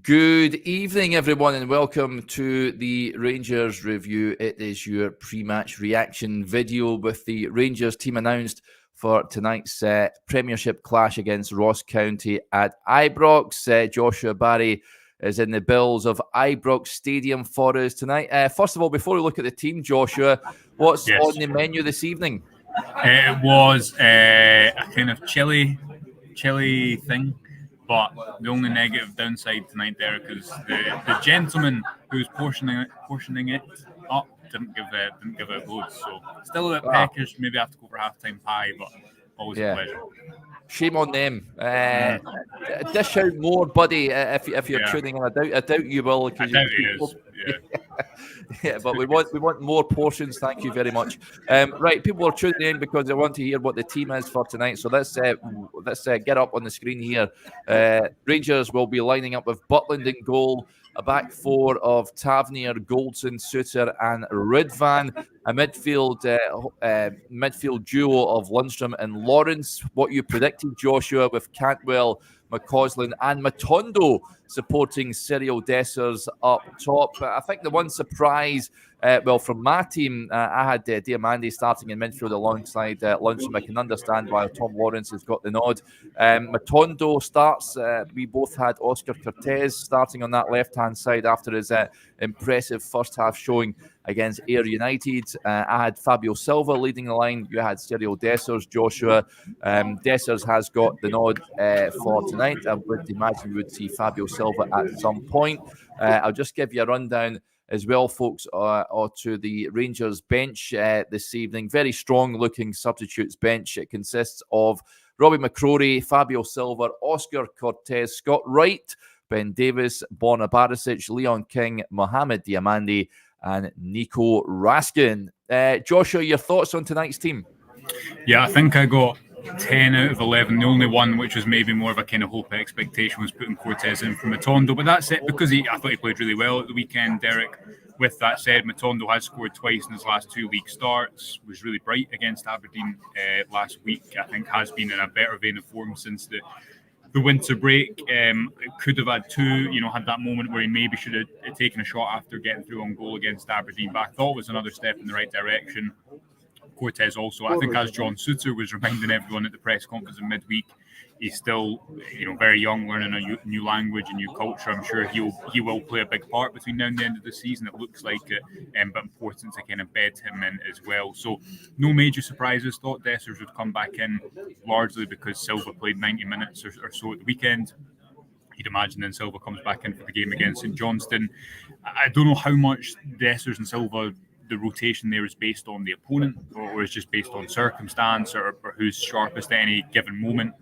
Good evening, everyone, and welcome to the Rangers review. It is your pre-match reaction video with the Rangers team announced for tonight's Premiership clash against Ross County at Ibrox. Joshua Barry is in the bills of Ibrox Stadium for us tonight. First of all, before we look at the team, Joshua, what's on the menu this evening? It was a kind of chilly thing. But the only negative downside tonight, Derek, is the gentleman who's portioning it up didn't give out loads. So still a bit peckish. Maybe I have to go for half-time pie, but always a pleasure. Shame on them. Dish out more, buddy, if you're tuning in. I doubt you will. I doubt he is. Yeah, but we want more portions. Thank you very much. Right, people are tuning in because they want to hear what the team is for tonight. So let's get up on the screen here. Rangers will be lining up with Butland in goal, a back four of Tavernier, Goldson, Suter, and Ridvan. A midfield duo of Lundstrom and Lawrence. What you predicted, Joshua, with Cantwell, McCausland, and Matondo supporting Cyril Dessers up top. I think the one surprise, from my team, I had Diamandi starting in midfield alongside Lundstrom. I can understand why Tom Lawrence has got the nod. Matondo starts. We both had Oscar Cortez starting on that left-hand side after his impressive first-half showing against Ayr United. I had Fabio Silva leading the line. You had Cyril Dessers, Joshua. Dessers has got the nod for tonight. I would imagine we would see Fabio Silva at some point. I'll just give you a rundown as well, folks, to the Rangers bench this evening. Very strong-looking substitutes bench. It consists of Robbie McCrory, Fabio Silva, Oscar Cortez, Scott Wright, Ben Davis, Borna Barisic, Leon King, Mohamed Diamandi, and Nico Raskin. Joshua, your thoughts on tonight's team? Yeah, I think I got 10 out of 11. The only one which was maybe more of a kind of hope expectation was putting Cortez in for Matondo. But that's it, because I thought he played really well at the weekend, Derek. With that said, Matondo has scored twice in his last 2 league starts, was really bright against Aberdeen last week. I think has been in a better vein of form since the winter break. Could have had two, had that moment where he maybe should have taken a shot after getting through on goal against Aberdeen, but I thought it was another step in the right direction. Cortez also, I think, as John Suter was reminding everyone at the press conference in midweek, he's still, very young, learning a new language, a new culture. I'm sure he will play a big part between now and the end of the season. It looks like it, but important to kind of bed him in as well. So no major surprises. Thought Dessers would come back in largely because Silva played 90 minutes or so at the weekend. You'd imagine then Silva comes back in for the game against St Johnstone. I don't know how much Dessers and Silva, the rotation there is based on the opponent or is just based on circumstance or who's sharpest at any given moment.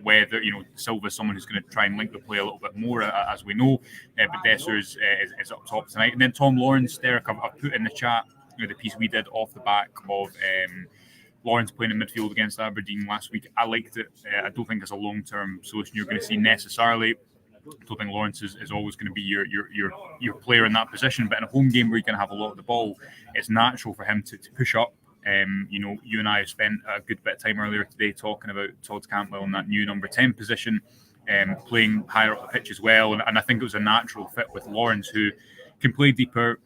Whether Silva is someone who's going to try and link the play a little bit more, as we know, but Dessers is up top tonight. And then Tom Lawrence, Derek, I've put in the chat the piece we did off the back of Lawrence playing in midfield against Aberdeen last week. I liked it. I don't think it's a long-term solution you're going to see necessarily. I don't think Lawrence is always going to be your player in that position, but in a home game where you're going to have a lot of the ball, it's natural for him to push up. You and I have spent a good bit of time earlier today talking about Todd Cantwell in that new number 10 position, playing higher up the pitch as well, and I think it was a natural fit with Lawrence, who can play deeper,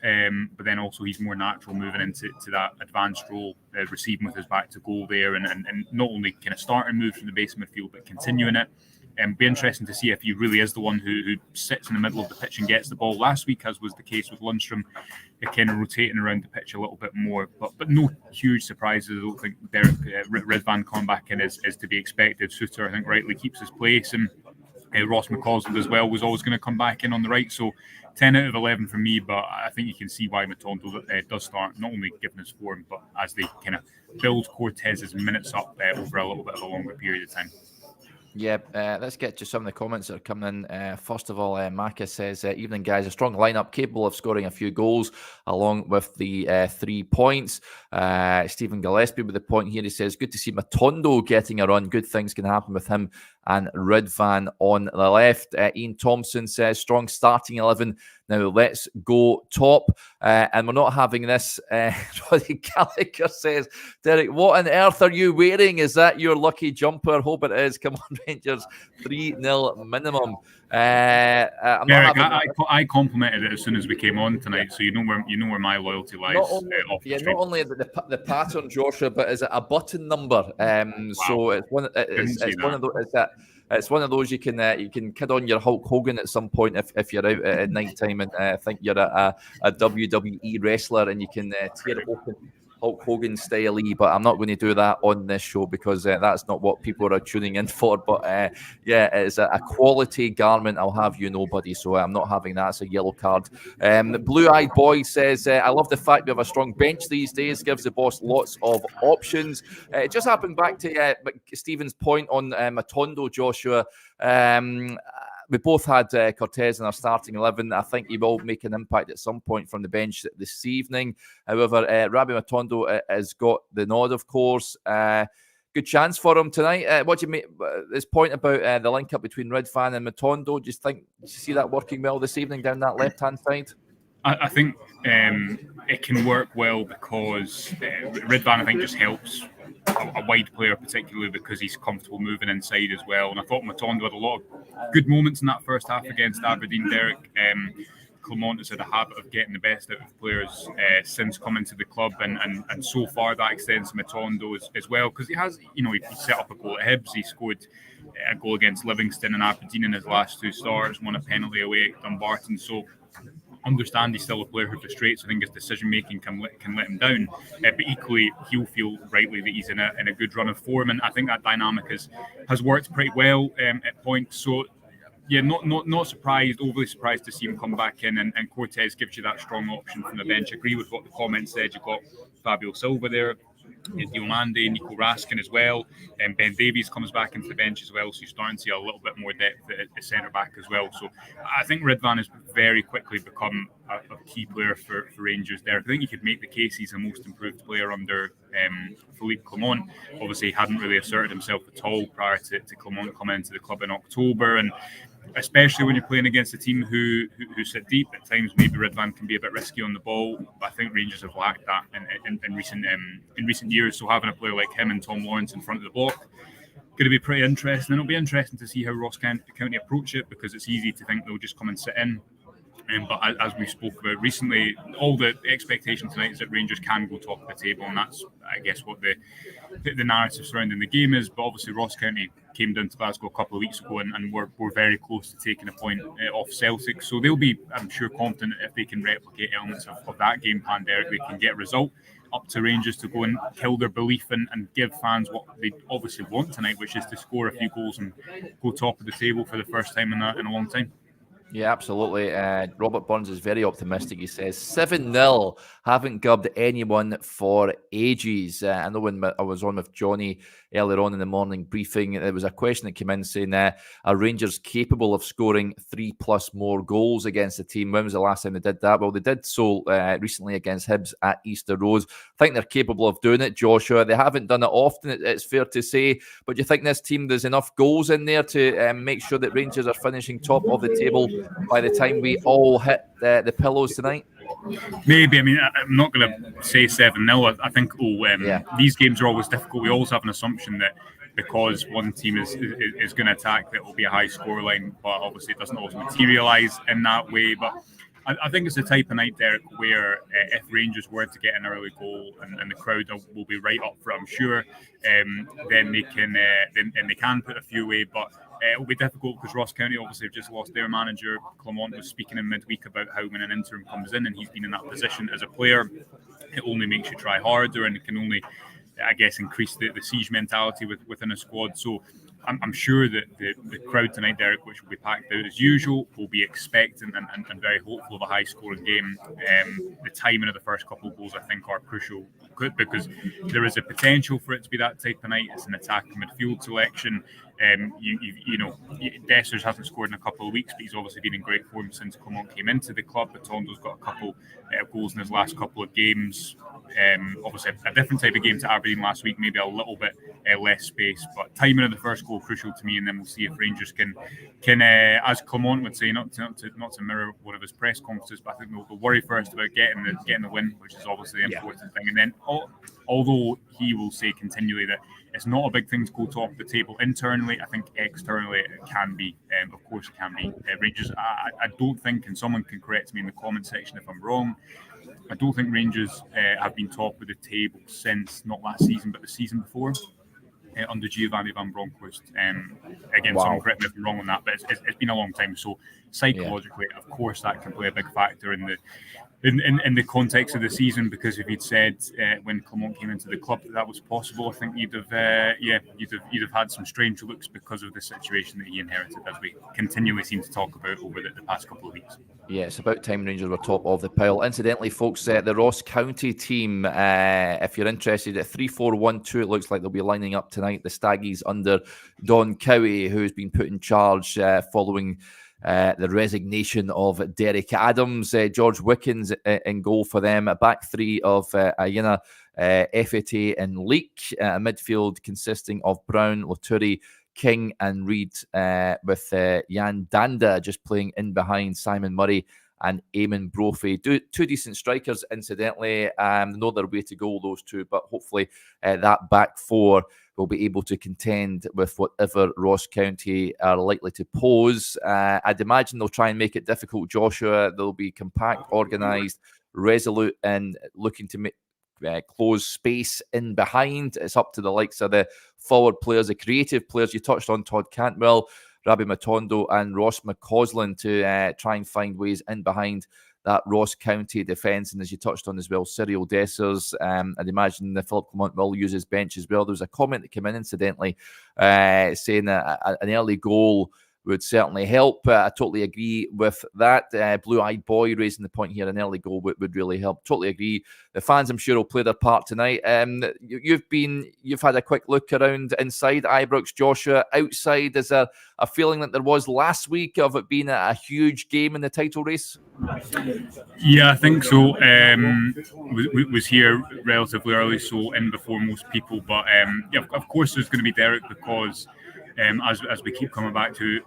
but then also he's more natural moving into that advanced role, receiving with his back to goal there, and not only kind of starting moves from the base of midfield, but continuing it. Be interesting to see if he really is the one who sits in the middle of the pitch and gets the ball. Last week, as was the case with Lundstrom, kind of rotating around the pitch a little bit more, but no huge surprises. I don't think Ridvan coming back in is to be expected. Suter, I think, rightly keeps his place, and Ross McCausland as well was always going to come back in on the right. So 10 out of 11 for me, but I think you can see why Matondo does start, not only given his form, but as they kind of build Cortez's minutes up over a little bit of a longer period of time. Yeah, let's get to some of the comments that are coming in. First of all, Maka says, evening guys, a strong lineup capable of scoring a few goals along with the 3 points. Stephen Gillespie with the point here, he says, good to see Matondo getting a run. Good things can happen with him and Ridvan on the left. Ian Thompson says, strong starting 11. Now let's go top. And we're not having this. Roddy Gallagher says, Derek, what on earth are you wearing? Is that your lucky jumper? Hope it is. Come on, Rangers. 3-0 minimum. I'm Derek, not having I complimented it as soon as we came on tonight, so you know where my loyalty lies. Not only the pattern, Joshua, but is it a button number? So it's one. It's one of those. It's one of those you can kid on your Hulk Hogan at some point if you're out at night time and think you're a WWE wrestler and you can tear it open Hulk Hogan style, but I'm not going to do that on this show because that's not what people are tuning in for. But yeah, it's a quality garment, I'll have you know, buddy. So I'm not having that. It's a yellow card. Blue Eyed Boy says, I love the fact we have a strong bench these days, gives the boss lots of options. It just happened back to Stephen's point on Matondo, Joshua. We both had Cortez in our starting 11. I think he will make an impact at some point from the bench this evening. However, Rabbi Matondo has got the nod, of course. Good chance for him tonight. What do you make this point about the link up between Ridvan and Matondo? Do you see that working well this evening down that left-hand side? I think it can work well because Ridvan, I think, just helps a wide player, particularly because he's comfortable moving inside as well. And I thought Matondo had a lot of good moments in that first half against Aberdeen, Derek. Clement has had a habit of getting the best out of players since coming to the club, and so far that extends to Matondo as well, because he has, he set up a goal at Hibs, he scored a goal against Livingston and Aberdeen in his last two starts, won a penalty away at Dumbarton. So understand he's still a player who frustrates. I think his decision making can let him down, but equally he'll feel rightly that he's in a good run of form, and I think that dynamic has worked pretty well at points. So yeah, not surprised, overly surprised to see him come back in, and Cortez gives you that strong option from the bench. Agree with what the comments said. You've got Fabio Silva there, Diomande, Nico Raskin as well, and Ben Davies comes back into the bench as well, so you're starting to see a little bit more depth at centre back as well. So I think Ridvan has very quickly become a key player for Rangers there. I think you could make the case he's the most improved player under Philippe Clement. Obviously he hadn't really asserted himself at all prior to Clement coming into the club in October, and especially when you're playing against a team who sit deep at times, maybe Ridvan can be a bit risky on the ball. But I think Rangers have lacked that in recent years. So having a player like him and Tom Lawrence in front of the block going to be pretty interesting. And it'll be interesting to see how Ross County approach it, because it's easy to think they'll just come and sit in. But as we spoke about recently, all the expectation tonight is that Rangers can go top of the table, and that's, I guess, what the narrative surrounding the game is. But obviously Ross County came down to Glasgow a couple of weeks ago and were very close to taking a point off Celtic. So they'll be, I'm sure, confident that if they can replicate elements of that game plan, Derek, they can get a result. Up to Rangers to go and kill their belief and give fans what they obviously want tonight, which is to score a few goals and go top of the table for the first time in a long time. Yeah, absolutely. Robert Burns is very optimistic. He says 7-0. Haven't gubbed anyone for ages. I know when I was on with Johnny earlier on in the morning briefing, there was a question that came in saying, are Rangers capable of scoring 3+ more goals against a team? When was the last time they did that? Well, they did so recently against Hibs at Easter Road. I think they're capable of doing it, Joshua. They haven't done it often, it's fair to say. But do you think this team, there's enough goals in there to make sure that Rangers are finishing top of the table by the time we all hit the pillows tonight? Maybe. I mean, I'm not going to say 7-0. I think these games are always difficult. We always have an assumption that because one team is going to attack, that it will be a high scoreline, but obviously it doesn't always materialise in that way. But I think it's the type of night, Derek, where if Rangers were to get an early goal and the crowd will be right up for it, I'm sure, then they can put a few away. But it will be difficult because Ross County obviously have just lost their manager. Clement was speaking in midweek about how when an interim comes in and he's been in that position as a player, it only makes you try harder and it can only, I guess, increase the siege mentality within a squad. So I'm sure that the crowd tonight, Derek, which will be packed out as usual, will be expectant and very hopeful of a high-scoring game. The timing of the first couple of goals, I think, are crucial because there is a potential for it to be that type of night. It's an attacking midfield selection. Dessers hasn't scored in a couple of weeks, but he's obviously been in great form since Clement came into the club. Batondo's got a couple goals in his last couple of games. Obviously, a different type of game to Aberdeen last week, maybe a little bit less space. But timing of the first goal crucial to me, and then we'll see if Rangers can as Clement would say, not to mirror one of his press conferences, but I think they'll worry first about getting the win, which is obviously the important thing. And then, although he will say continually that it's not a big thing to go top of the table internally, I think externally it can be. Of course, it can be. Rangers, I don't think, and someone can correct me in the comment section if I'm wrong, I don't think Rangers have been top of the table since not last season, but the season before. Under Giovanni Van Bronckhorst. Again, someone correct me if I'm wrong on that, but it's been a long time. So psychologically, of course, that can play a big factor in the context of the season. Because if you'd said when Clement came into the club that was possible, I think you'd have had some strange looks because of the situation that he inherited, as we continually seem to talk about over the past couple of weeks. Yeah, it's about time Rangers were top of the pile. Incidentally, folks, the Ross County team, if you're interested, at 3-4-1-2, it looks like they'll be lining up tonight. The Staggies under Don Cowie, who's been put in charge following the resignation of Derek Adams. George Wickens in goal for them. A back three of Ayina, Fete and Leak. A midfield consisting of Brown, Laturi, King and Reid, with Jan Danda just playing in behind Simon Murray and Eamon Brophy. Two decent strikers, incidentally. Know their way to goal, those two, but hopefully that back four will be able to contend with whatever Ross County are likely to pose. I'd imagine they'll try and make it difficult, Joshua. They'll be compact, organised, resolute, and looking to make close space in behind. It's up to the likes of the forward players, the creative players. You touched on Todd Cantwell, Rabbi Matondo and Ross McCausland to try and find ways in behind that Ross County defence. And as you touched on as well, Cyril Dessers, I'd imagine Philip Clement will use his bench as well. There was a comment that came in, incidentally, saying that an early goal would certainly help. I totally agree with that. Blue-eyed boy raising the point here, an early goal would really help. Totally agree. The fans, I'm sure, will play their part tonight. You've had a quick look around inside Ibrox, Joshua. Outside, is there a feeling that there was last week of it being a huge game in the title race? Yeah, I think so. Was here relatively early, so in before most people. But yeah, of course, there's going to be Derek because. As we keep coming back to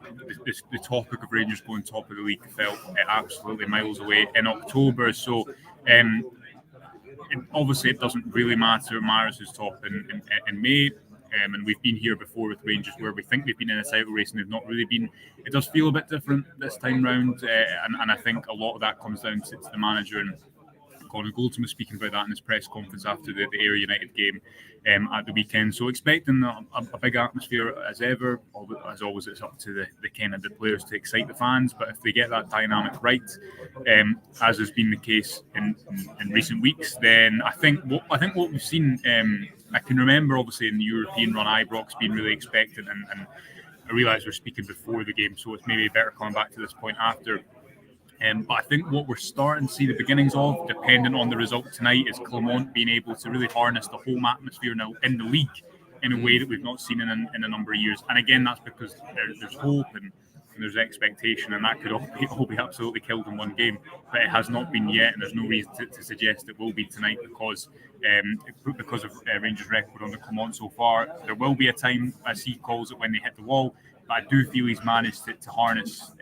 the topic of Rangers going top of the league felt absolutely miles away in October. So obviously it doesn't really matter. It matters who's top in May. And we've been here before with Rangers where we think they've been in a title race and they've not really been. It does feel a bit different this time round. And I think a lot of that comes down to the manager. And Conor Goldson was speaking about that in his press conference after the Ayr United game at the weekend. So expecting a big atmosphere as ever. As always, it's up to the kind of the players to excite the fans. But if they get that dynamic right, as has been the case in recent weeks, then I think what we've seen. I can remember obviously in the European run, Ibrox being really expected, and I realise we're speaking before the game, so it's maybe better coming back to this point after. But I think what we're starting to see the beginnings of, depending on the result tonight, is Clement being able to really harness the home atmosphere now in the league in a way that we've not seen in a number of years. And again, that's because there's hope and there's expectation, and that could all be absolutely killed in one game. But it has not been yet, and there's no reason to suggest it will be tonight because of Rangers' record under Clement so far. There will be a time, as he calls it, when they hit the wall. But I do feel he's managed to harness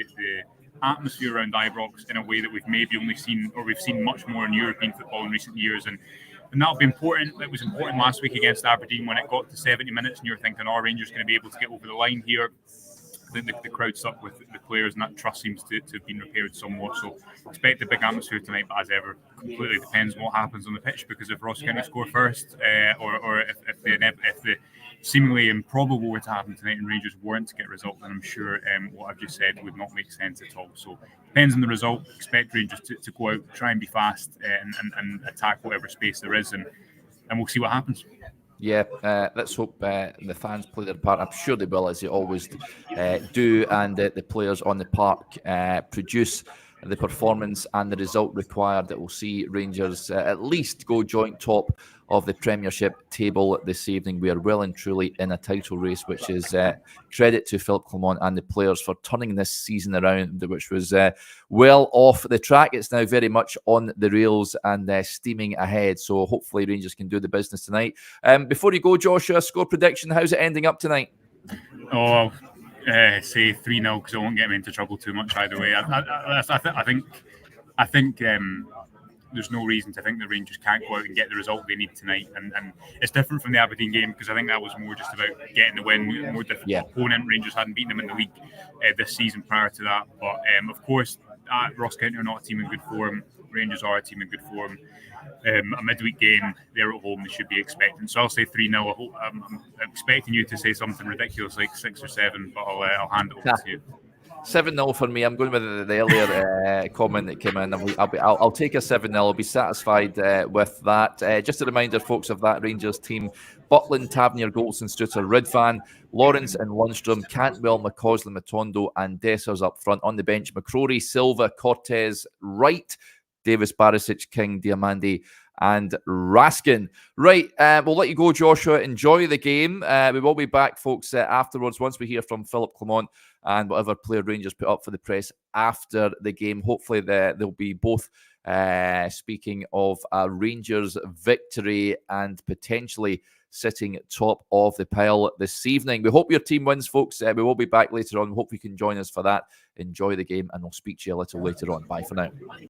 the atmosphere around Ibrox in a way that we've maybe only seen, or we've seen much more in European football in recent years, and that'll be important. It was important last week against Aberdeen when it got to 70 minutes and you're thinking, Rangers going to be able to get over the line here. I think the crowd stuck with the players, and that trust seems to have been repaired somewhat. So expect a big atmosphere tonight, but as ever, completely depends on what happens on the pitch, because if Ross County score first, or if the seemingly improbable were to happen tonight and Rangers weren't to get a result, then I'm sure what I've just said would not make sense at all. So depends on the result. Expect Rangers to go out, try and be fast and attack whatever space there is, and we'll see what happens. Yeah, let's hope the fans play their part. I'm sure they will, as they always do, and the players on the park produce the performance and the result required that will see Rangers at least go joint top of the Premiership table this evening. We are well and truly in a title race, which is credit to Philip Clement and the players for turning this season around, which was well off the track. It's now very much on the rails and steaming ahead. So hopefully Rangers can do the business tonight. Before you go, Joshua, score prediction, how's it ending up tonight? Oh, I'll say 3-0 because I won't get me into trouble too much either way. I think there's no reason to think the Rangers can't go out and get the result they need tonight. And it's different from the Aberdeen game because I think that was more just about getting the win, more difficult opponent. Rangers hadn't beaten them in the league this season prior to that. But of course, Ross County are not a team in good form. Rangers are a team in good form. A midweek game, they're at home, they should be expecting. So I'll say 3-0. I'm expecting you to say something ridiculous like 6 or 7, but I'll hand it over to you. 7-0 for me. I'm going with the earlier comment that came in. I'll take a 7-0. I'll be satisfied with that. Just a reminder, folks, of that Rangers team: Butland, Tavernier, Goldson, Strutter, Ridvan, Lawrence and Lundstrom, Cantwell, McCausland, Matondo, and Dessers up front. On the bench, McCrory, Silva, Cortez, Wright, Davis, Barisic, King, Diamandi, and Raskin. Right, we'll let you go, Joshua. Enjoy the game. We will be back, folks, afterwards once we hear from Philip Clement and whatever player Rangers put up for the press after the game. Hopefully they'll be both speaking of a Rangers victory and potentially sitting top of the pile this evening. We hope your team wins, folks. We will be back later on. We hope you can join us for that. Enjoy the game, and I'll speak to you a little later on. Bye for now.